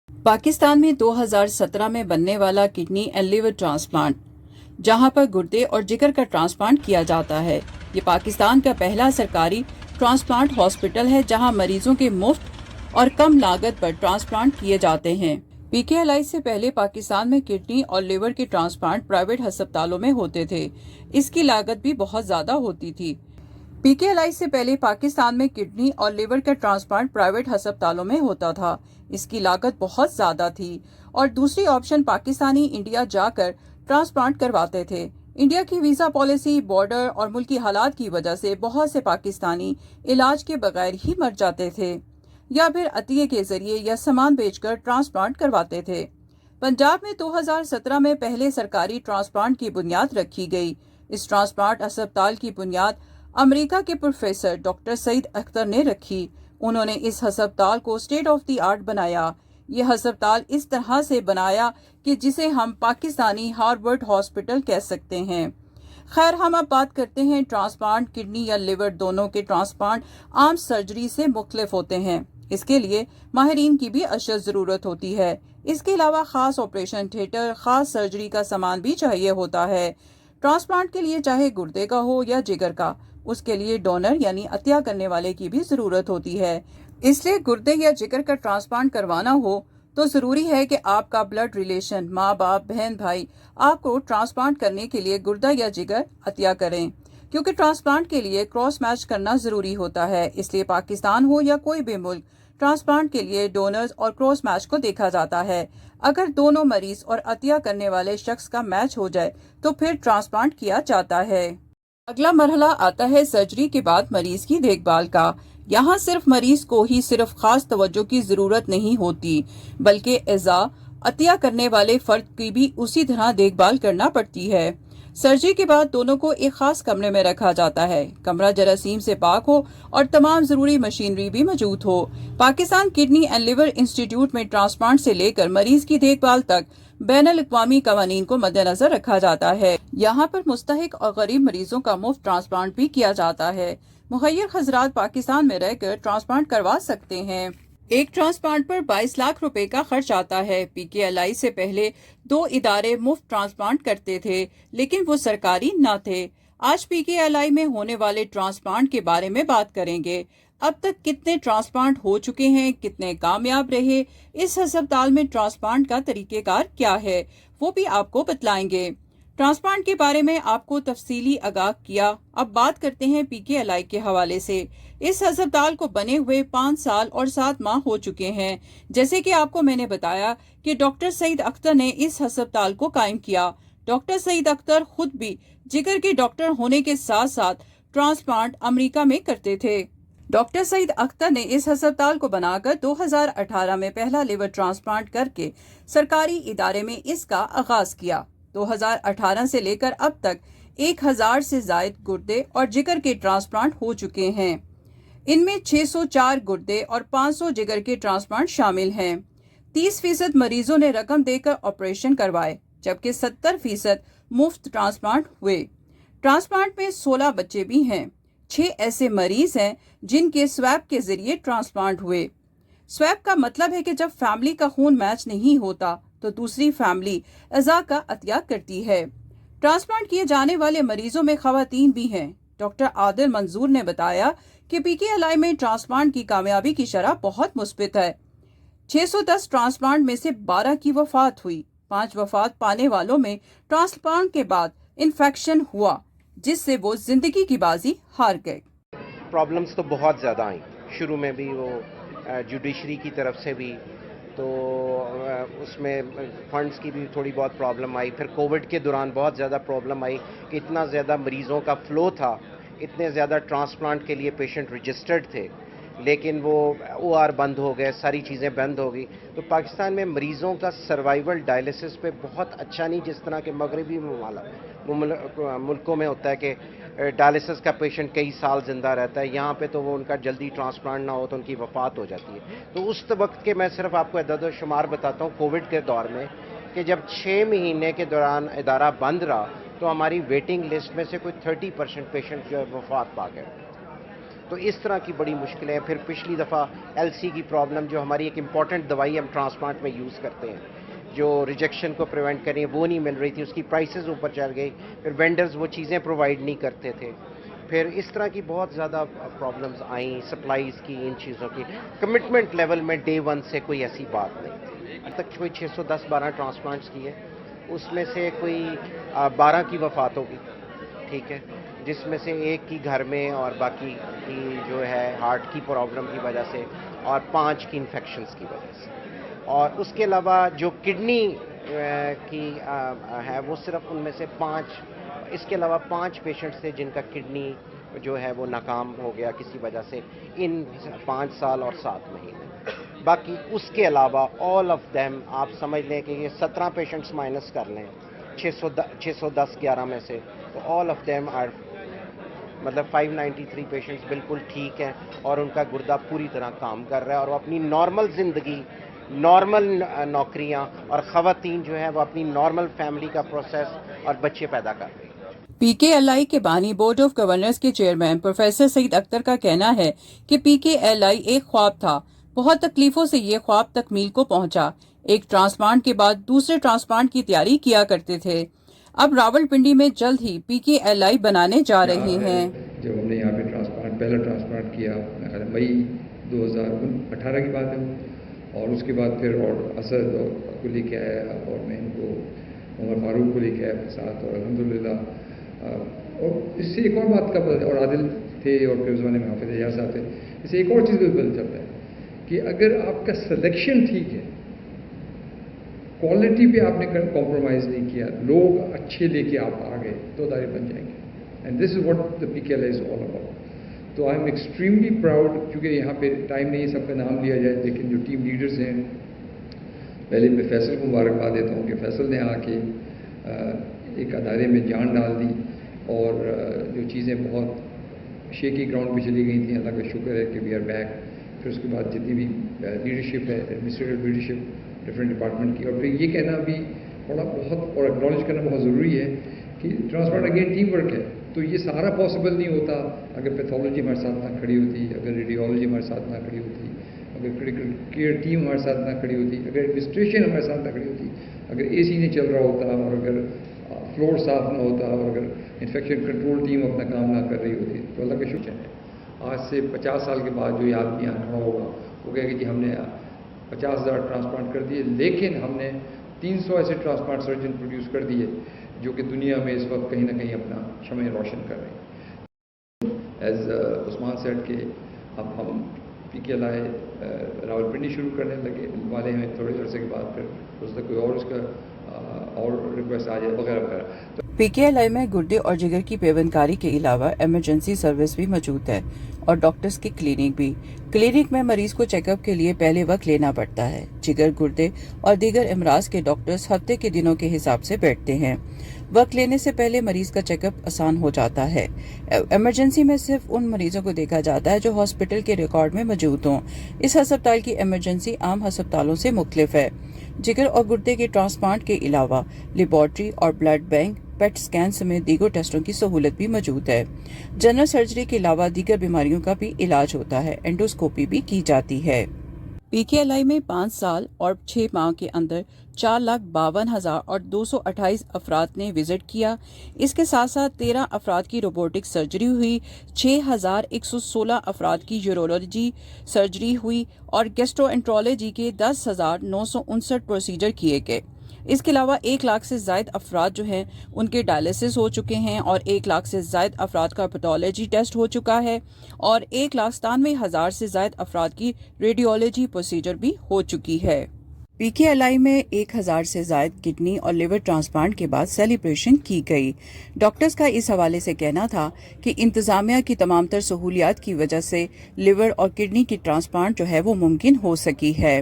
पाकिस्तान में 2017 में बनने वाला किडनी एंड लिवर ट्रांसप्लांट, जहां पर गुर्दे और जिगर का ट्रांसप्लांट किया जाता है। ये पाकिस्तान का पहला सरकारी ट्रांसप्लांट हॉस्पिटल है जहां मरीजों के मुफ्त और कम लागत पर ट्रांसप्लांट किए जाते हैं। पीकेएलआई से पहले पाकिस्तान में किडनी और लिवर के ट्रांसप्लांट प्राइवेट अस्पतालों में होते थे। इसकी लागत भी बहुत ज्यादा होती थी। पीकेएलआई से पहले पाकिस्तान में किडनी और लिवर का ट्रांसप्लांट प्राइवेट अस्पतालों में होता था। इसकी लागत बहुत ज्यादा थी और दूसरी ऑप्शन पाकिस्तानी इंडिया जाकर ट्रांसप्लांट करवाते थे। इंडिया की वीजा पॉलिसी, बॉर्डर और मुल्की हालात की वजह से बहुत से पाकिस्तानी इलाज के बगैर ही मर जाते थे या फिर अतिये के जरिए या सामान बेचकर ट्रांसप्लांट करवाते थे। पंजाब में 2017 में पहले सरकारी ट्रांसप्लांट की बुनियाद रखी गई। इस ट्रांसप्लांट अस्पताल की बुनियाद अमेरिका के प्रोफेसर डॉक्टर सईद अख्तर ने रखी। उन्होंने इस अस्पताल को स्टेट ऑफ द आर्ट बनाया। यह अस्पताल इस तरह से बनाया कि जिसे हम पाकिस्तानी हार्वर्ड हॉस्पिटल कह सकते हैं। खैर, हम अब बात करते हैं ट्रांसप्लांट। किडनी या लिवर दोनों के ट्रांसप्लांट आम सर्जरी से मुख्तलिफ होते हैं। इसके लिए माहिरीन की भी अशद जरूरत होती है। इसके अलावा खास ऑपरेशन थिएटर, खास सर्जरी का सामान भी चाहिए होता है। ट्रांसप्लांट के लिए चाहे गुर्दे का हो या जिगर का, उसके लिए डोनर यानी अतिया करने वाले की भी जरूरत होती है। इसलिए गुर्दे या जिगर का ट्रांसप्लांट करवाना हो तो जरूरी है कि आपका ब्लड रिलेशन, माँ बाप, बहन भाई आपको ट्रांसप्लांट करने के लिए गुर्दा या जिगर अतिया करें, क्योंकि ट्रांसप्लांट के लिए क्रॉस मैच करना जरूरी होता है। इसलिए पाकिस्तान हो या कोई भी मुल्क, ट्रांसप्लांट के लिए डोनर्स और क्रॉस मैच को देखा जाता है। अगर दोनों मरीज और अतिया करने वाले शख्स का मैच हो जाए तो फिर ट्रांसप्लांट किया जाता है। अगला मरहला आता है सर्जरी के बाद मरीज की देखभाल का। यहाँ सिर्फ मरीज को ही सिर्फ खास तवज्जो की जरूरत नहीं होती, बल्कि एजा अतिया करने वाले फर्द की भी उसी तरह देखभाल करना पड़ती है। सर्जरी के बाद दोनों को एक खास कमरे में रखा जाता है। कमरा जरासीम से पाक हो और तमाम जरूरी मशीनरी भी मौजूद हो। Pakistan kidney and liver institute में ट्रांसप्लांट से लेकर मरीज की देखभाल तक बैनुल अक़वामी कवानीन को मद्देनजर रखा जाता है। यहाँ पर मुस्तहिक और गरीब मरीजों का मुफ्त ट्रांसप्लांट भी किया जाता है। मुखय्यर हजरात पाकिस्तान में रहकर ट्रांसप्लांट करवा सकते हैं। एक ट्रांसप्लांट पर 22 लाख रुपए का खर्च आता है। पीकेएलआई से पहले 2 इदारे मुफ्त ट्रांसप्लांट करते थे, लेकिन वो सरकारी न थे। आज पीकेएलआई में होने वाले ट्रांसप्लांट के बारे में बात करेंगे। अब तक कितने ट्रांसप्लांट हो चुके हैं, कितने कामयाब रहे, इस अस्पताल में ट्रांसप्लांट का तरीकेकार क्या है, वो भी आपको बतलाएंगे। ट्रांसप्लांट के बारे में आपको तफसीली आगाह किया। अब बात करते हैं पीकेएलआई के हवाले से। इस अस्पताल को बने हुए 5 साल और 7 माह हो चुके हैं। जैसे कि आपको मैंने बताया कि डॉक्टर सईद अख्तर ने इस अस्पताल को कायम किया। डॉक्टर सईद अख्तर खुद भी जिगर के डॉक्टर होने के साथ साथ ट्रांसप्लांट अमेरिका में करते थे। डॉक्टर सईद अख्तर ने इस अस्पताल को बनाकर 2018 में पहला लिवर ट्रांसप्लांट करके सरकारी इदारे में इसका आगाज किया। 2018 से लेकर अब तक 1000 से जायद गुर्दे और जिगर के ट्रांसप्लांट हो चुके हैं। इनमें 604 गुर्दे और 500 जिगर के ट्रांसप्लांट शामिल हैं। 30% मरीजों ने रकम देकर ऑपरेशन करवाए, जबकि 70% मुफ्त ट्रांसप्लांट हुए। ट्रांसप्लांट में 16 बच्चे भी हैं। 6 ऐसे मरीज हैं जिनके स्वैब के जरिए ट्रांसप्लांट हुए। स्वैब का मतलब है कि जब फैमिली का खून मैच नहीं होता तो दूसरी फैमिली अज़ा का अतिया करती है। ट्रांसप्लांट किए जाने वाले मरीजों में खवातीन भी हैं। डॉक्टर आदिल मंजूर ने बताया कि पीकेएलआई में ट्रांसप्लांट की कामयाबी की शरह बहुत मुस्बित है। 610 ट्रांसप्लांट में से 12 की वफात हुई। 5 वफात पाने वालों में ट्रांसप्लांट के बाद इन्फेक्शन हुआ, जिससे वो जिंदगी की बाजी हार गए। प्रॉब्लम्स तो बहुत ज़्यादा आई। शुरू में भी वो जुडिशरी की तरफ से भी तो उसमें फंड्स की भी थोड़ी बहुत प्रॉब्लम आई। फिर कोविड के दौरान बहुत ज़्यादा प्रॉब्लम आई कि इतना ज़्यादा मरीज़ों का फ़्लो था, इतने ज़्यादा ट्रांसप्लांट के लिए पेशेंट रजिस्टर्ड थे, लेकिन वो ओआर बंद हो गए, सारी चीज़ें बंद हो गई। तो पाकिस्तान में मरीज़ों का सर्वाइवल डायलिसिस पे बहुत अच्छा नहीं, जिस तरह के मगरबी मुल्कों में होता है कि डायलिसिस का पेशेंट कई साल ज़िंदा रहता है। यहाँ पे तो वो उनका जल्दी ट्रांसप्लांट ना हो तो उनकी वफ़ात हो जाती है। तो उस वक्त के मैं सिर्फ आपको अदद शुमार बताता हूँ कोविड के दौर में कि जब 6 महीने के दौरान इदारा बंद रहा तो हमारी वेटिंग लिस्ट में से कोई 30% पेशेंट जो है वफ़ात पा गए। تو اس طرح کی بڑی مشکلیں. پھر پچھلی دفعہ ایل سی کی پرابلم، جو ہماری ایک امپورٹنٹ دوائی ہم ٹرانسپلانٹ میں یوز کرتے ہیں جو ریجیکشن کو پریونٹ کریں، وہ نہیں مل رہی تھی، اس کی پرائسز اوپر چل گئی. پھر وینڈرز وہ چیزیں پرووائڈ نہیں کرتے تھے. پھر اس طرح کی بہت زیادہ پرابلمز آئیں سپلائیز کی، ان چیزوں کی. کمٹمنٹ لیول میں ڈے ون سے کوئی ایسی بات نہیں تھی. اب تک کوئی 610-12 ٹرانسپلانٹس کیے، اس میں سے کوئی 12 کی وفات ہوگی، ٹھیک ہے، جس میں سے ایک کی گھر میں اور باقی کی جو ہے ہارٹ کی پرابلم کی وجہ سے، اور 5 کی انفیکشنز کی وجہ سے. اور اس کے علاوہ جو کڈنی کی ہے وہ صرف ان میں سے 5، اس کے علاوہ 5 پیشنٹس تھے جن کا کڈنی جو ہے وہ ناکام ہو گیا کسی وجہ سے ان 5 سال اور 7 مہینے. باقی اس کے علاوہ آل آف دیم آپ سمجھ لیں کہ یہ 17 پیشنٹس مائنس کر لیں 610-11 میں سے، تو آل آف دیم آر مطلب 593 پیشنٹس بالکل ٹھیک ہیں اور ان کا گردہ پوری طرح کام کر رہا ہے اور وہ اپنی نارمل زندگی، نارمل نوکریاں، اور خواتین جو ہیں وہ اپنی نارمل فیملی کا پروسیس اور بچے پیدا کر رہی ہیں. پی کے ایل آئی کے بانی بورڈ آف گورنرز کے چیئرمین پروفیسر سعید اختر کا کہنا ہے کہ پی کے ایل آئی ایک خواب تھا. بہت تکلیفوں سے یہ خواب تکمیل کو پہنچا. ایک ٹرانسپلانٹ کے بعد دوسرے ٹرانسپلانٹ کی تیاری کیا کرتے تھے. اب راولپنڈی میں جلد ہی پی کے ایل آئی بنانے جا رہے ہیں. جب ہم نے یہاں پہ پہلا ٹرانسپلانٹ کیا مئی 2018 کی بات ہے، اور اس کے بعد پھر اور اسد کو لے کے آیا اور میں ان کو عمر فاروق کو لے کے آیا ساتھ، اور الحمدللہ. اور اس سے ایک اور بات کا اور عادل تھے، اور پھر اس زمانے میں حافظ اعجاز صاحب تھے. اس سے ایک اور چیز کا پتہ چلتا ہے کہ اگر آپ کا سلیکشن ٹھیک ہے، کوالٹی پہ آپ نے کمپرومائز نہیں کیا، لوگ اچھے لے کے آپ آ گئے تو ادارے بن جائیں گے. And this is what the پی کے L I is all about. تو آئی ایم ایکسٹریملی پراؤڈ، کیونکہ یہاں پہ ٹائم نہیں سب کا نام لیا جائے، لیکن جو ٹیم لیڈرز ہیں، پہلے میں فیصل کو مبارکباد دیتا ہوں کہ فیصل نے آ کے ایک ادارے میں جان ڈال دی، اور جو چیزیں بہت شیکی گراؤنڈ پہ چلی گئی تھیں، اللہ کا شکر ہے کہ وی آر بیک. پھر اس کے بعد جتنی بھی لیڈرشپ ہے، ایڈمنسٹریٹو لیڈرشپ ڈفرینٹ ڈپارٹمنٹ کی. اور پھر یہ کہنا بھی تھوڑا بہت اور اکنالج کرنا بہت ضروری ہے کہ ٹرانسپلانٹ اگین ٹیم ورک ہے. تو یہ سارا پاسبل نہیں ہوتا اگر پیتھولوجی ہمارے ساتھ نہ کھڑی ہوتی، اگر ریڈیولوجی ہمارے ساتھ نہ کھڑی ہوتی، اگر کرٹیکل کیئر ٹیم ہمارے ساتھ نہ کھڑی ہوتی، اگر ایڈمنسٹریشن ہمارے ساتھ نہ کھڑی ہوتی، اگر اے سی نہیں چل رہا ہوتا، اور اگر فلور صاف نہ ہوتا، اور اگر انفیکشن کنٹرول ٹیم اپنا کام نہ کر رہی ہوتی. تو اللہ کا شکر ہے آج سے 50 سال کے بعد جو یہ آدمی یہاں کھڑا ہوگا وہ کہے گا کہ ہم نے 50,000 ٹرانسپلانٹ کر دیے، لیکن ہم نے 300 ایسے ٹرانسپلانٹ سرجن پروڈیوس کر دیے جو کہ دنیا میں اس وقت کہیں نہ کہیں اپنا شمع روشن کر رہے ہیں. ایز عثمان سیٹ کے اب ہم پی کے ایل آئی راولپنڈی شروع کرنے لگے والے ہیں تھوڑے عرصے کے بعد، پھر اس تک کوئی اور اس کا اور ریکویسٹ آ جائے وغیرہ وغیرہ. پی کے ایل آئی میں گردے اور جگر کی پیوندکاری کے علاوہ ایمرجنسی سروس بھی موجود ہے اور ڈاکٹرز کی کلینک بھی. کلینک میں مریض کو چیک اپ کے لیے پہلے وقت لینا پڑتا ہے. جگر، گردے اور دیگر امراض کے ڈاکٹرز ہفتے کے دنوں کے حساب سے بیٹھتے ہیں. وقت لینے سے پہلے مریض کا چیک اپ آسان ہو جاتا ہے. ایمرجنسی میں صرف ان مریضوں کو دیکھا جاتا ہے جو ہاسپٹل کے ریکارڈ میں موجود ہوں. اس ہسپتال کی ایمرجنسی عام ہسپتالوں سے مختلف ہے. جگر اور گردے کے ٹرانسپلانٹ کے علاوہ لیبارٹری اور بلڈ بینک، پیٹ سکین سمیت دیگر ٹیسٹوں کی سہولت بھی موجود ہے. جنرل سرجری کے علاوہ دیگر بیماریوں کا بھی علاج ہوتا ہے. اینڈوسکوپی بھی کی جاتی ہے. پی کے ایل آئی میں 5 سال اور 6 ماہ کے اندر 4,52,228 افراد نے وزٹ کیا. اس کے ساتھ ساتھ 13 افراد کی روبوٹک سرجری ہوئی، 6,116 افراد کی یورولوجی سرجری ہوئی اور گیسٹرو انٹرولوجی کے 10,959 پروسیجر کیے گئے. اس کے علاوہ 1 لاکھ سے زائد افراد جو ہیں ان کے ڈائلسس ہو چکے ہیں اور 1 لاکھ سے زائد افراد کا پیتھولوجی ٹیسٹ ہو چکا ہے اور 1,97,000 سے زائد افراد کی ریڈیولوجی پروسیجر بھی ہو چکی ہے. پی کے ایل آئی میں 1,000 سے زائد کڈنی اور لیور ٹرانسپلانٹ کے بعد سیلیبریشن کی گئی. ڈاکٹرز کا اس حوالے سے کہنا تھا کہ انتظامیہ کی تمام تر سہولیات کی وجہ سے لیور اور کڈنی کی ٹرانسپلانٹ جو ہے وہ ممکن ہو سکی ہے.